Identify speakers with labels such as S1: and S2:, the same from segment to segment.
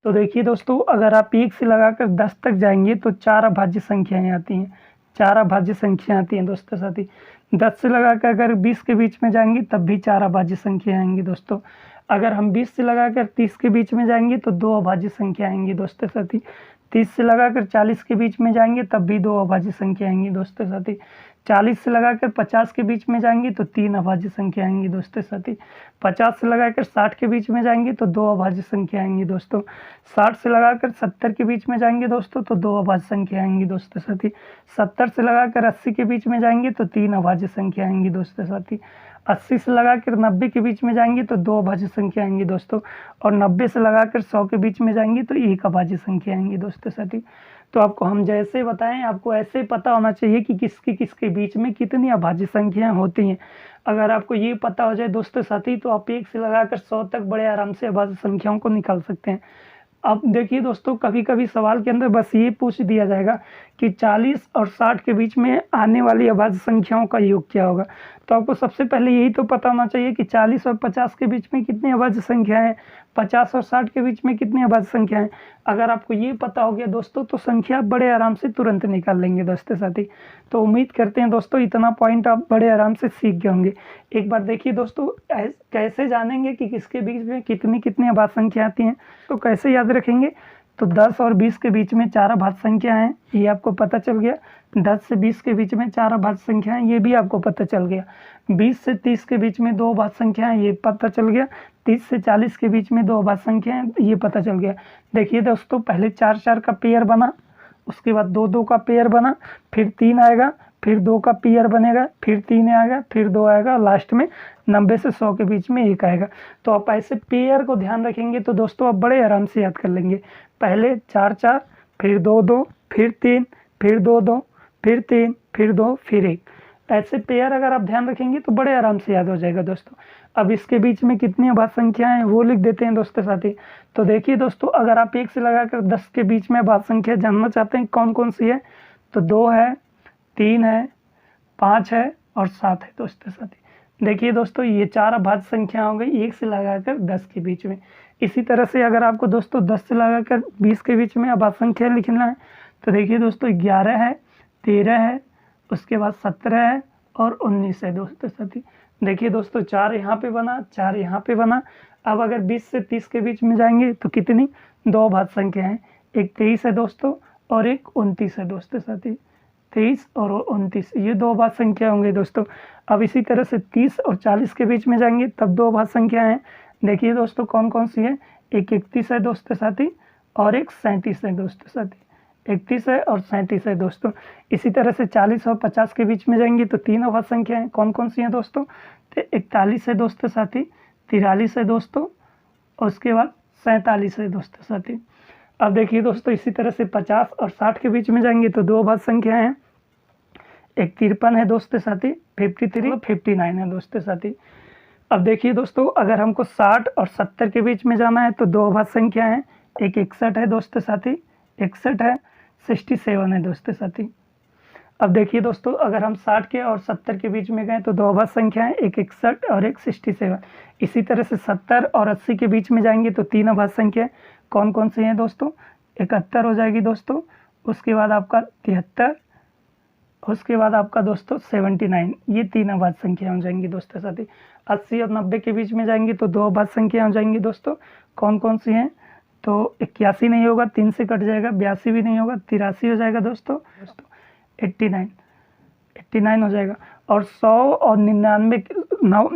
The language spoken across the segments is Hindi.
S1: तो देखिए दोस्तों, अगर आप 1 से लगाकर 10 तक जाएँगे तो 4 अभाज्य संख्याएँ आती हैं। 4 अभाज्य संख्या आती हैं दोस्तों साथी। 10 से लगाकर अगर 20 के बीच में जाएँगे तब भी 4 अभाज्य संख्या आएँगी दोस्तों। अगर हम 20 से लगाकर 30 के बीच में जाएँगे तो 2 अभाज्य संख्या आएँगी दोस्तों साथी। 30 से लगाकर 40 के बीच में जाएँगे तब भी 2 अभाज्य संख्या आएँगी दोस्तों साथी। 40 से लगाकर 50 के बीच में जाएँगे तो 3 अभाज्य संख्या आएँगी दोस्तों साथी। 50 से लगाकर 60 के बीच में जाएँगे तो 2 अभाज्य संख्या आएँगी दोस्तों। 60 से लगाकर 70 के बीच में जाएँगे दोस्तों तो 2 अभाज्य संख्या आएँगी दोस्तों साथी। 70 से लगाकर 80 के बीच में जाएँगे तो 3 अभाज्य संख्या आएँगी दोस्तों साथी। 80 से लगाकर 90 के बीच में जाएँगे तो 2 अभाज्य संख्या आएँगी दोस्तों, और 90 से लगाकर 100 के बीच में जाएँगे तो 1 अभाज्य संख्या आएँगी दोस्तों साथी। तो आपको हम जैसे बताएं, आपको ऐसे पता होना चाहिए कि किसके बीच में कितनी अभाज्य संख्याएं होती हैं। अगर आपको ये पता हो जाए दोस्तों साथी, तो आप 1 से लगाकर 100 तक बड़े आराम से अभाज्य संख्याओं को निकाल सकते हैं। अब देखिए दोस्तों, कभी-कभी सवाल के अंदर बस ये पूछ दिया जाएगा कि 40 और 60 के बीच में आने वाली अभाज्य संख्याओं का योग क्या होगा। तो आपको सबसे पहले यही तो पता होना चाहिए कि 40 और 50 के बीच में कितनी अभाज्य संख्याएं हैं, 50 और 60 के बीच में कितनी अभाज्य संख्याएं हैं। अगर आपको ये पता हो गया दोस्तों, तो संख्या आप बड़े आराम से तुरंत निकाल लेंगे दोस्तों साथी। तो उम्मीद करते हैं दोस्तों, इतना पॉइंट आप बड़े आराम से सीख गए होंगे। एक बार देखिए दोस्तों, कैसे जानेंगे कि किसके बीच में कितनी अभाज्य संख्या आती हैं, तो कैसे याद रखेंगे। तो 10 और 20 के बीच में 4 अभाज्य संख्या हैं, ये आपको पता चल गया। 10 से 20 के बीच में 4 अभाज्य संख्या हैं, ये भी आपको पता चल गया। 20 से 30 के बीच में 2 अभाज्य संख्या हैं, ये पता चल गया। 30 से 40 के बीच में 2 अभाज्य संख्या हैं, ये पता चल गया। देखिए दोस्तों, पहले 4-4 का पेयर बना, उसके बाद 2-2 का पेयर बना, फिर 3 आएगा, फिर 2 का पेयर बनेगा, फिर 3 आएगा, फिर 2 आएगा, लास्ट में 90 से 100 के बीच में 1 आएगा। तो आप ऐसे पेयर को ध्यान रखेंगे तो दोस्तों आप बड़े आराम से याद कर लेंगे। पहले 4-4, फिर 2-2, फिर 3, फिर 2-2, फिर 3, फिर 2, फिर 1। ऐसे पेयर अगर आप ध्यान रखेंगे तो बड़े आराम से याद हो जाएगा दोस्तों। अब इसके बीच में कितनी अभाज्य संख्याएं हैं वो लिख देते हैं दोस्तों साथी। तो देखिए दोस्तों, अगर आप 1 से लगाकर 10 के बीच में अभाज्य संख्या जानना चाहते हैं कौन कौन सी है, तो 2 है, 3 है, 5 है और 7 है दोस्तों साथी। देखिए दोस्तों, ये 4 अभाज्य संख्या हो गई 1 से लगाकर 10 के बीच में। इसी तरह से अगर आपको दोस्तों 10 से लगाकर 20 के बीच में अभाज्य संख्या लिखना है, तो देखिए दोस्तों 11 है, 13 है, उसके बाद 17 है और 19 है दोस्तों साथी। देखिए दोस्तों, 4 यहाँ पे बना, 4 यहाँ पे बना। अब अगर 20 से 30 के बीच में जाएंगे तो कितनी 2 अभाज्य संख्या हैं, एक 23 है दोस्तों और एक 29 है दोस्तों साथी। 23 और 29 ये 2 अभाज्य संख्या होंगे दोस्तों। अब इसी तरह से 30 और 40 के बीच में जाएंगे तब 2 अभाज्य संख्या हैं। देखिए दोस्तों कौन कौन सी है, एक 31 है दोस्तों साथी और एक 37 है दोस्तों साथी। 31 है और 37 है दोस्तों। इसी तरह से 40 और 50 के बीच में जाएंगे तो 3 अभाज्य संख्या हैं, कौन कौन सी हैं दोस्तों, तो 41 है दोस्तों साथी, 43 है दोस्तों और उसके बाद 47 है दोस्तों साथी। अब देखिए दोस्तों, इसी तरह से 50 और 60 के बीच में जाएंगे तो 2 अभाज्य संख्या हैं, एक 53 है दोस्तों साथी, 53 और 59 है दोस्तों साथी। अब देखिए दोस्तों, अगर हमको 60 और 70 के बीच में जाना है तो 2 अभाज्य संख्या हैं, एक 61 है दोस्तों साथी, 61 है, 67 है दोस्तों साथी। अब देखिए दोस्तों, अगर हम 60 के और 70 के बीच में गए तो 2 अभाज्य संख्या हैं, एक 61 और एक 67। इसी तरह से 70 और 80 के बीच में जाएंगे तो 3 अभाज्य संख्या है, कौन कौन सी हैं दोस्तों, 71 हो जाएगी दोस्तों, उसके बाद आपका 73, उसके बाद आपका दोस्तों 79, ये 3 अभाज्य संख्या हो जाएंगी दोस्तों साथी। 80 और 90 के बीच में जाएंगे तो 2 अभाज्य संख्या हो जाएंगी दोस्तों, कौन कौन सी हैं, तो 81 नहीं होगा, 3 से कट जाएगा, 82 भी नहीं होगा, 83 हो जाएगा दोस्तों, 89 हो जाएगा। और 100 और 99,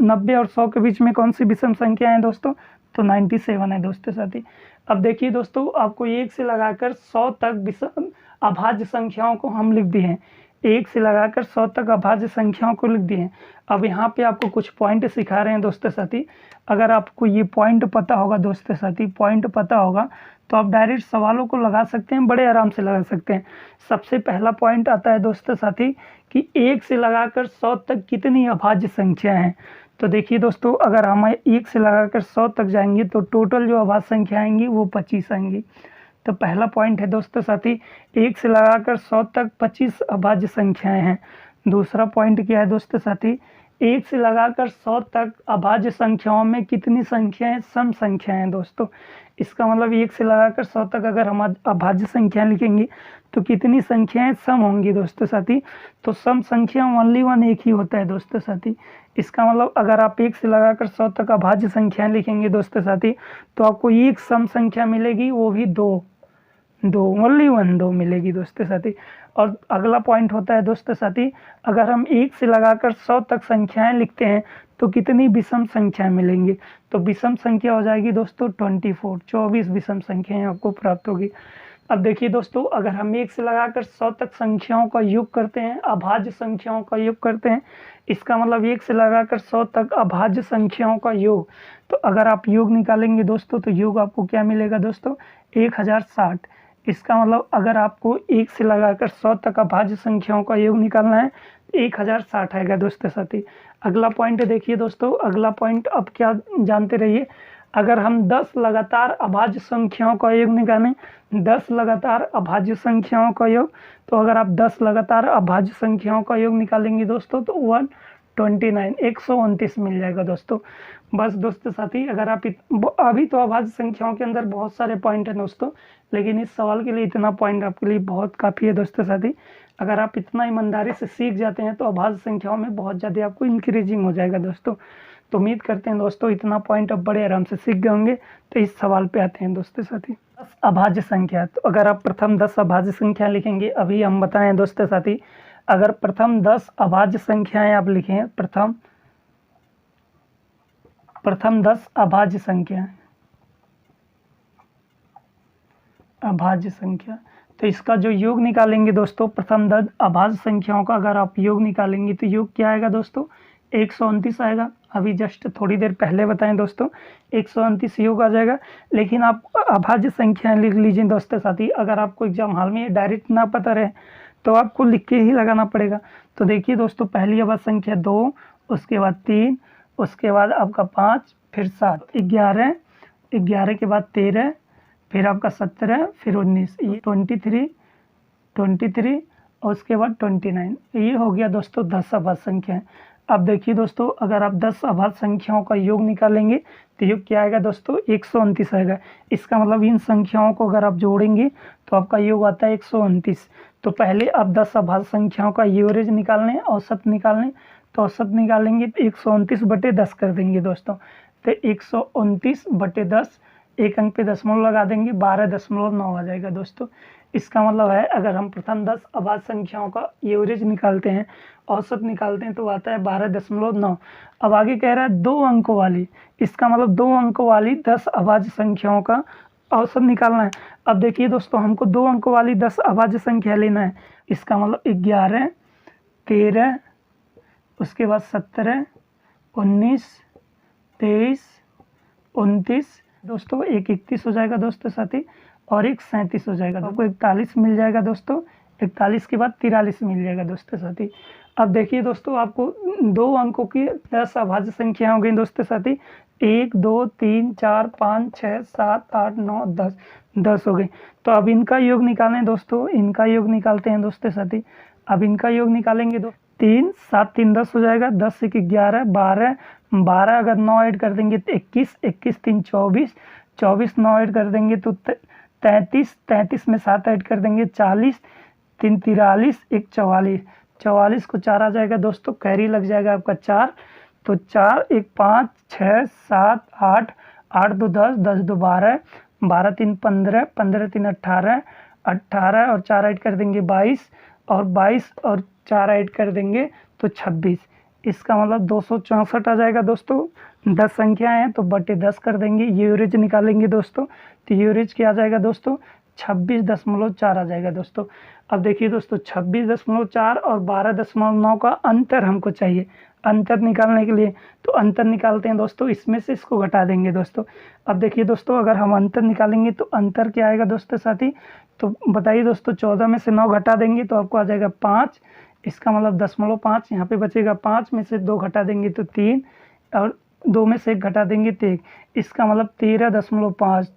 S1: 90 और 100 के बीच में कौन सी विषम संख्या है दोस्तों, तो 97 है दोस्तों साथी। अब देखिए दोस्तों, आपको 1 से लगाकर 100 तक विषम अभाज्य संख्याओं को हम लिख दिए हैं, 1 से लगाकर 100 तक अभाज्य संख्याओं को लिख दिए हैं। अब यहाँ पे आपको कुछ पॉइंट सिखा रहे हैं दोस्तों साथी। अगर आपको ये पॉइंट पता होगा दोस्तों साथी, पॉइंट पता होगा तो आप डायरेक्ट सवालों को लगा सकते हैं, बड़े आराम से लगा सकते हैं। सबसे पहला पॉइंट आता है दोस्तों साथी कि 1 से लगाकर 100 तक कितनी अभाज्य संख्या हैं। तो देखिए दोस्तों, अगर हम 1 से लगाकर 100 तक जाएंगे तो टोटल जो अभाज्य संख्या आएंगी वो 25 आएंगी। तो पहला पॉइंट है दोस्तों साथी, 1 से लगाकर 100 तक 25 अभाज्य संख्याएं हैं। दूसरा पॉइंट क्या है दोस्तों साथी, 1 से लगाकर 100 तक अभाज्य संख्याओं में कितनी संख्याएं सम संख्याएं हैं दोस्तों। इसका मतलब 1 से लगाकर 100 तक अगर हम अभाज्य संख्याएं लिखेंगे तो कितनी संख्याएं सम होंगी दोस्तों साथी। तो सम संख्या ओनली वन एक ही होता है दोस्तों साथी। इसका मतलब अगर आप 1 से लगाकर 100 तक अभाज्य संख्याएं लिखेंगे दोस्तों साथी तो आपको एक सम संख्या मिलेगी, वो भी दो ओनली वन दो मिलेगी दोस्तों साथी। और अगला पॉइंट होता है दोस्तों साथी, अगर हम 1 से लगाकर 100 तक संख्याएं लिखते हैं तो कितनी विषम संख्याएं मिलेंगी। तो विषम संख्या हो जाएगी दोस्तों 24 विषम संख्याएं आपको प्राप्त होगी। अब देखिए दोस्तों, अगर हम 1 से लगाकर 100 तक संख्याओं का योग करते हैं, अभाज्य संख्याओं का योग करते हैं, इसका मतलब 1 से लगाकर 100 तक अभाज्य संख्याओं का योग। तो अगर आप योग निकालेंगे दोस्तों तो योग आपको क्या मिलेगा दोस्तों, 1060। इसका मतलब अगर आपको 1 से लगाकर 100 तक अभाज्य संख्याओं का योग निकालना है 1060 आएगा दोस्तों साथी। अगला पॉइंट देखिए दोस्तों, अगला पॉइंट अब क्या जानते रहिए, अगर हम 10 लगातार अभाज्य संख्याओं का योग निकालें, 10 लगातार अभाज्य संख्याओं का योग, तो अगर आप 10 लगातार अभाज्य संख्याओं का योग निकालेंगे दोस्तों तो 129 मिल जाएगा दोस्तों। बस दोस्तों साथी, अगर आप अभी तो अभाज्य संख्याओं के अंदर बहुत सारे पॉइंट हैं दोस्तों, लेकिन इस सवाल के लिए इतना पॉइंट आपके लिए बहुत काफ़ी है दोस्तों साथी। अगर आप इतना ईमानदारी से सीख जाते हैं तो अभाज्य संख्याओं में बहुत ज़्यादा आपको इंक्रीजिंग हो जाएगा दोस्तों। तो उम्मीद करते हैं दोस्तों इतना पॉइंट अब बड़े आराम से सीख गए होंगे। तो इस सवाल पे आते हैं दोस्तों साथी, 10 अभाज्य संख्या। तो अगर आप प्रथम 10 अभाज्य संख्या लिखेंगे, अभी हम बताएं दोस्तों साथी, अगर प्रथम 10 अभाज्य संख्याएं आप लिखें, प्रथम 10 अभाज्य संख्या, तो इसका जो योग निकालेंगे दोस्तों, प्रथम 10 अभाज्य संख्याओं का अगर आप योग निकालेंगे तो योग क्या आएगा दोस्तों, 129 आएगा। अभी जस्ट थोड़ी देर पहले बताएं दोस्तों 129 योग आ जाएगा। लेकिन आप अभाज्य संख्याएं लिख लीजिए दोस्तों साथी, अगर आपको एग्जाम हॉल में डायरेक्ट ना पता रहे तो आपको लिख के ही लगाना पड़ेगा। तो देखिए दोस्तों, पहली अभाज्य संख्या 2, उसके बाद 3, उसके बाद आपका 5, फिर 7, 11 के बाद 13, फिर आपका 17, फिर 19, ये 23 और उसके बाद 29। ये हो गया दोस्तों 10 अभाज्य संख्या। अब देखिए दोस्तों, अगर आप 10 अभाज्य संख्याओं का योग निकालेंगे तो योग क्या आएगा दोस्तों, 129 आएगा। इसका मतलब इन संख्याओं को अगर आप जोड़ेंगे तो आपका योग आता है 129। तो पहले आप 10 अभाज्य संख्याओं का एवरेज निकालने, औसत निकालने, तो औसत निकालेंगे तो 129/10 कर देंगे दोस्तों। तो 129/10, एक अंक पे दशमलव लगा देंगे, 12.9 आ जाएगा दोस्तों। इसका मतलब है अगर हम प्रथम 10 अभाज्य संख्याओं का एवरेज निकालते हैं, औसत निकालते हैं तो आता है 12.9। अब आगे कह रहा है 2 अंकों वाली, इसका मतलब 2 अंकों वाली 10 अभाज्य संख्याओं का औसत निकालना है। अब देखिए दोस्तों, हमको 2 अंकों वाली 10 अभाज्य संख्या लेना है। इसका मतलब 11, 13, उसके बाद 17, 19, 23, 29 दोस्तों, एक 31 हो जाएगा दोस्तों साथी, और एक 37 हो जाएगा। आपको 41 मिल जाएगा दोस्तों, 41 के बाद 43 मिल जाएगा दोस्तों साथी। अब देखिए दोस्तों, आपको 2 अंकों की 10 अभाज्य संख्या हो गई दोस्तों साथी, 1, 2, 3, 4, 5, 6, 7, 8, 9, 10 हो गई। तो अब इनका योग निकालें दोस्तों, इनका योग निकालते हैं दोस्तों साथी। अब इनका योग निकालेंगे तो 3, 7, 3, 10 हो जाएगा, 10 से 11, 12 अगर 9 ऐड कर देंगे तो 21, 3, 24 9 ऐड कर देंगे तो 33 में 7 ऐड कर देंगे 40, 3, 43, 1, 44 को 4 आ जाएगा दोस्तों, कैरी लग जाएगा आपका 4। तो 4, 1, 5, 6, 7, 8, 8, 2, 10, 10, 2, 12, 3, 15, 3, 18 और 4 ऐड कर देंगे 22, और 22 और 4 ऐड कर देंगे तो 26। इसका मतलब 264 आ जाएगा दोस्तों। 10 संख्याएं हैं तो बटे 10 कर देंगे, एवरेज निकालेंगे दोस्तों। तो एवरेज क्या आ जाएगा दोस्तों, 26.4 आ जाएगा दोस्तों। अब देखिए दोस्तों, 26.4 और 12.9 का अंतर हमको चाहिए। अंतर निकालने के लिए तो अंतर निकालते हैं दोस्तों, इसमें से इसको घटा देंगे दोस्तों। अब देखिए दोस्तों, अगर हम अंतर निकालेंगे तो अंतर क्या आएगा दोस्तों साथी, तो बताइए दोस्तों, 14 में से 9 घटा देंगे तो आपको आ जाएगा 5। इसका मतलब 0.5 यहाँ पे बचेगा, 5 में से 2 घटा देंगे तो 3, और 2 में से 1 घटा देंगे तो 1। इसका मतलब 13.5।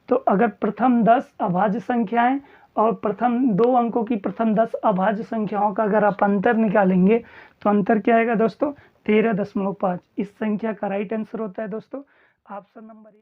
S1: तो अगर प्रथम 10 अभाज्य संख्याएं और प्रथम 2 अंकों की प्रथम 10 अभाज्य संख्याओं का अगर आप अंतर निकालेंगे तो अंतर क्या आएगा दोस्तों, 13.5। इस संख्या का राइट आंसर होता है दोस्तों ऑप्शन नंबर 1।